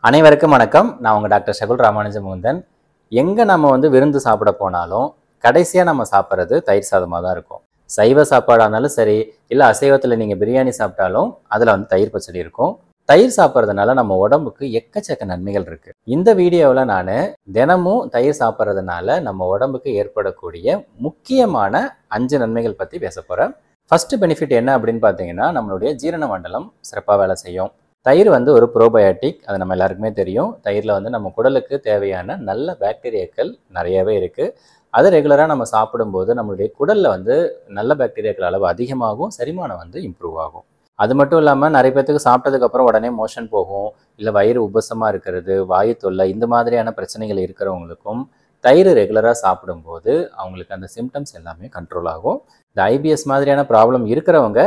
அனைவருக்கும் வணக்கம். நான் உங்கள் டாக்டர் ஷகுல் ராமானுஜ முகுந்தன். எங்கே நம்ம விருந்து சாப்பிட போனாலும் கடைசியாக நம்ம சாப்பிட்றது தயிர் சாதமாக தான் இருக்கும். சைவ சாப்பாடாக இருந்தாலும் சரி, இல்லை அசைவத்தில் நீங்கள் பிரியாணி சாப்பிட்டாலும் அதில் தயிர் பச்சடி இருக்கும். தயிர் சாப்பிட்றதுனால நம்ம உடம்புக்கு எக்கச்சக்க நன்மைகள் இருக்குது. இந்த வீடியோவில் நான் தினமும் தயிர் சாப்பிட்றதுனால நம்ம உடம்புக்கு ஏற்படக்கூடிய முக்கியமான 5 நன்மைகள் பற்றி பேச போகிறேன். ஃபஸ்ட்டு பெனிஃபிட் என்ன அப்படின்னு பார்த்தீங்கன்னா, நம்மளுடைய ஜீரண மண்டலம் சிறப்பாக வேலை செய்யும். தயிர் ஒரு ப்ரோபயோட்டிக், அது நம்ம எல்லாருக்குமே தெரியும். தயிரில் நம்ம குடலுக்கு தேவையான நல்ல பாக்டீரியாக்கள் நிறையவே இருக்குது. அதை ரெகுலராக நம்ம சாப்பிடும்போது நம்மளுடைய குடலில் நல்ல பாக்டீரியாக்கள் அளவு அதிகமாகும், செரிமானம் இம்ப்ரூவ் ஆகும். அது மட்டும் இல்லாமல் நிறைய பேர்த்துக்கு சாப்பிட்டதுக்கப்புறம் உடனே மோஷன் போகும், இல்லை வயிறு உபசமாக இருக்கிறது, வாயு தொல்லை, இந்த மாதிரியான பிரச்சனைகள் இருக்கிறவங்களுக்கும் தயிர் ரெகுலராக சாப்பிடும்போது அவங்களுக்கு அந்த சிம்டம்ஸ் எல்லாமே கண்ட்ரோல் ஆகும். இந்த ஐபிஎஸ் மாதிரியான ப்ராப்ளம் இருக்கிறவங்க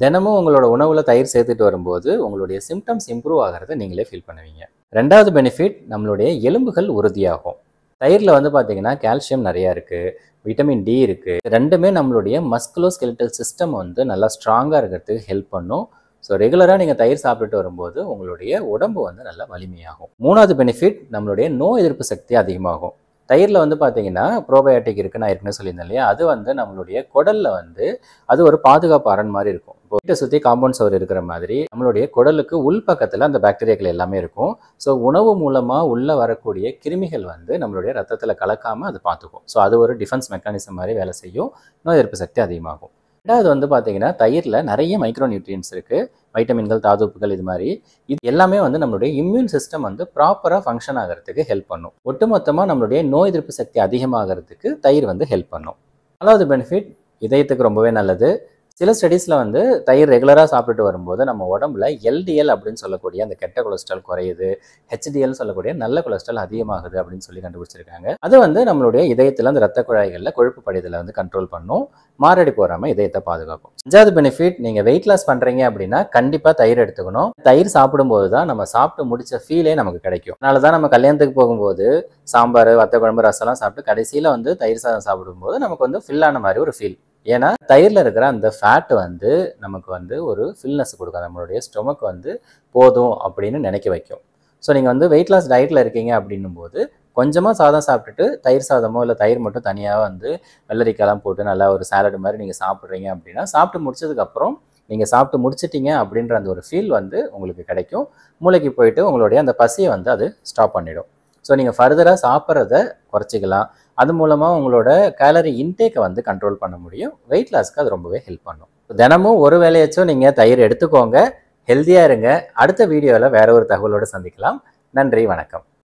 தினமும் உங்களோட உணவில் தயிர் சேர்த்துட்டு வரும்போது உங்களுடைய சிம்டம்ஸ் இம்ப்ரூவ் ஆகிறத நீங்களே ஃபீல் பண்ணுவீங்க. ரெண்டாவது பெனிஃபிட், நம்மளுடைய எலும்புகள் உறுதியாகும். தயிரில் பார்த்தீங்கன்னா கால்சியம் நிறையா இருக்குது, விட்டமின் டி இருக்குது. ரெண்டுமே நம்மளுடைய மஸ்குலோஸ்கெலிட்டல் சிஸ்டம் நல்லா ஸ்ட்ராங்காக இருக்கிறதுக்கு ஹெல்ப் பண்ணும். ஸோ ரெகுலராக நீங்கள் தயிர் சாப்பிட்டுட்டு வரும்போது உங்களுடைய உடம்பு நல்லா வலிமையாகும். மூணாவது பெனிஃபிட், நம்மளுடைய நோய் எதிர்ப்பு சக்தி அதிகமாகும். தயிரில் பார்த்தீங்கன்னா ப்ரோபயோட்டிக் இருக்குது, நான் ஏற்கனவே சொல்லியிருந்தேன் இல்லையா, அது நம்மளுடைய குடலில் அது ஒரு பாதுகாப்பு அரண் மாதிரி இருக்கும். இப்போ வீட்டை சுற்றி காம்பவுண்ட் சவர் இருக்கிற மாதிரி நம்மளுடைய குடலுக்கு உள்பக்கத்தில் அந்த பாக்டீரியாக்கள் எல்லாமே இருக்கும். ஸோ உணவு மூலமாக உள்ளே வரக்கூடிய கிருமிகள் நம்மளுடைய ரத்தத்தில் கலக்காமல் அது பார்த்துக்கும். ஸோ அது ஒரு டிஃபென்ஸ் மெக்கானிசம் மாதிரி வேலை செய்யும். நோய் எதிர்ப்பு சக்தி அதிகமாகும். ரெண்டாவது பார்த்தீங்கன்னா, தயிரில் நிறைய மைக்ரோ நியூட்ரியன்ஸ் இருக்குது, வைட்டமின்கள், தாதுப்புகள், இது மாதிரி. இது எல்லாமே நம்மளுடைய இம்யூன் சிஸ்டம் ப்ராப்பராக ஃபங்க்ஷன் ஆகிறதுக்கு ஹெல்ப் பண்ணும். ஒட்டுமொத்தமாக நம்மளுடைய நோய் எதிர்ப்பு சக்தி அதிகமாகிறதுக்கு தயிர் ஹெல்ப் பண்ணும். நாலாவது பெனிஃபிட், இதயத்துக்கு ரொம்பவே நல்லது. சில ஸ்டடீஸில் தயிர் ரெகுலராக சாப்பிட்டுட்டு வரும்போது நம்ம உடம்புல எல்டிஎல் அப்படின்னு சொல்லக்கூடிய அந்த கெட்ட கொலஸ்ட்ரால் குறையுது, ஹெச்டிஎல் சொல்லக்கூடிய நல்ல கொலஸ்ட்ரால் அதிகமாகுது அப்படின்னு சொல்லி கண்டுபிடிச்சிருக்காங்க. அது நம்மளுடைய இதயத்தில் அந்த ரத்த குழாய்களில் கொழுப்பு படிதலை கண்ட்ரோல் பண்ணும், மாரடைப்பு வராமல் இதயத்தை பாதுகாக்கும். 5வது பெனிஃபிட், நீங்கள் வெயிட் லாஸ் பண்ணுறீங்க அப்படின்னா கண்டிப்பாக தயிர் எடுத்துக்கணும். தயிர் சாப்பிடும்போது தான் நம்ம சாப்பிட்டு முடிச்ச ஃபீலே நமக்கு கிடைக்கும். அதனால தான் நம்ம கல்யாணத்துக்கு போகும்போது சாம்பார், வத்த குழம்பு, ரசம்லாம் சாப்பிட்டு கடைசியில் தயிர் சாதம் சாப்பிடும்போது நமக்கு ஃபில்லான மாதிரி ஒரு ஃபீல். ஏன்னா தயிரில் இருக்கிற அந்த ஃபேட் நமக்கு ஒரு ஃபில்னஸ் கொடுக்கும். நம்மளுடைய ஸ்டொமக் போதும் அப்படின்னு நினைக்க வைக்கும். ஸோ நீங்கள் வெயிட் லாஸ் டயட்டில் இருக்கீங்க அப்படின்னும் போது கொஞ்சமாக சாதம் சாப்பிட்டுட்டு தயிர் சாதமோ இல்லை தயிர் மட்டும் தனியாக வெள்ளரிக்காய்லாம் போட்டு நல்லா ஒரு சாலட் மாதிரி நீங்கள் சாப்பிட்றீங்க அப்படின்னா, சாப்பிட்டு முடிச்சதுக்கப்புறம் நீங்கள் சாப்பிட்டு முடிச்சிட்டிங்க அப்படின்ற அந்த ஒரு ஃபீல் உங்களுக்கு கிடைக்கும். மூளைக்கு போயிட்டு உங்களுடைய அந்த பசியை அது ஸ்டாப் பண்ணிடும். ஸோ நீங்கள் ஃபர்தராக சாப்பிட்றத குறைச்சிக்கலாம். அது மூலமாக உங்களோட கேலரி இன்டேக்கை கண்ட்ரோல் பண்ண முடியும். வெயிட் லாஸ்க்கு அது ரொம்பவே ஹெல்ப் பண்ணும். தினமும் ஒரு வேளையாச்சும் நீங்கள் தயிர் எடுத்துக்கோங்க, ஹெல்த்தியாக இருங்க. அடுத்த வீடியோவில் வேற ஒரு தகவலோடு சந்திக்கலாம். நன்றி, வணக்கம்.